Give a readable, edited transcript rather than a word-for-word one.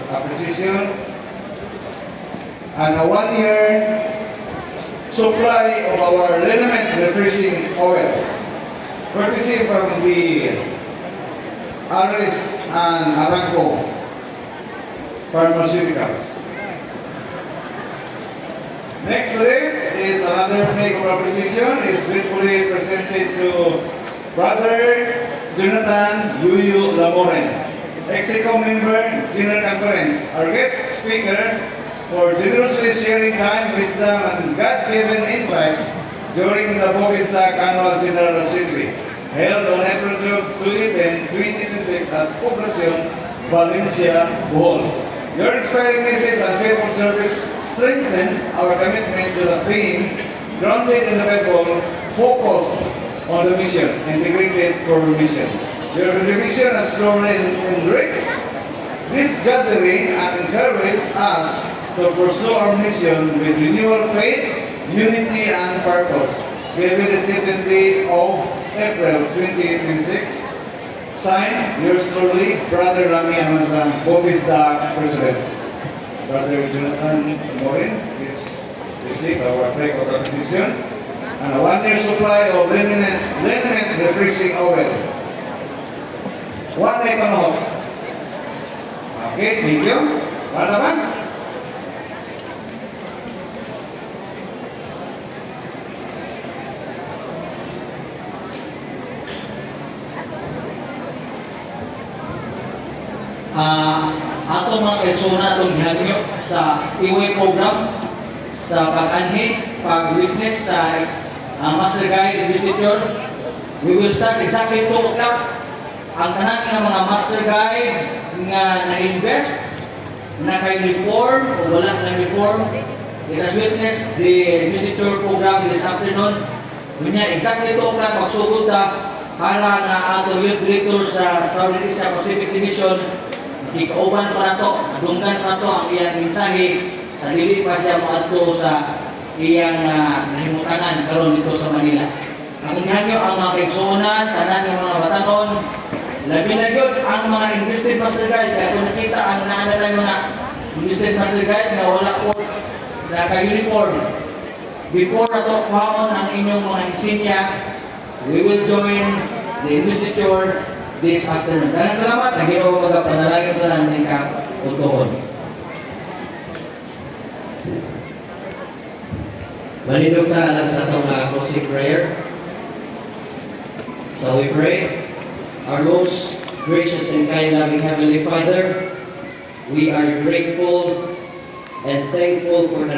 appreciation and a 1-year supply of our liniment refreshing oil, courtesy from the Aris and Aramco Pharmaceuticals. Next to this is another flag of appreciation is gratefully presented to Brother Jonathan Yuyu Lamoren, Executive Member, General Conference, our guest speaker for generously sharing time, wisdom, and God-given insights during the Bovisdag Annual General Assembly, held on April 12, 2026 at Poblacion, Valencia, Bohol. Your inspiring message and faithful service strengthen our commitment to the theme, grounded in the Bible, focused on the mission, integrated for mission. Your contribution has truly enriched this gathering and encouraged us to pursue our mission with renewal faith, unity, and purpose. Given the 17th of April 2026, signed, yours truly, Brother Rami Amazan, Bovisdag President. Brother Jonathan Morin, please receive our flag of appreciation and a 1-year supply of liniment refreshing oil. What ay panahon? Okay, thank you. Ano naman? Ato mga persona atong gihangyo sa iway program sa pag-anhi, pag-witness sa Master Guide Visitor. We will start exactly 2 o'clock. Ang tanan nga mga Master Guide nga na-invest, naka-uniform o wala na-uniform, let us witness the visitor program this afternoon. Kunya, exactly 2 o'clock magsugod ta para nga ato youth director sa Southeast Asia Pacific Division ikauban pa nato, dunggan pa nato ang iyang mensahe sa dili pa siya moadto sa iyang nahimutanan karon dito sa Manila. Ang hangyo ang mga kaigsuonan, tanan ng mga batanon, labi na yun ang mga invested master guide. Kaya kung nakita ang naanalan mga invested master guide na wala po naka-uniform, before nato kuhamon ang inyong mga insignia, we will join the investiture this afternoon. Daghang salamat, naginoon magapanalangin ko namin ka utuhon. Manindog ta alam sa itong closing prayer. So we pray, our most gracious and kind loving Heavenly Father, we are grateful and thankful for the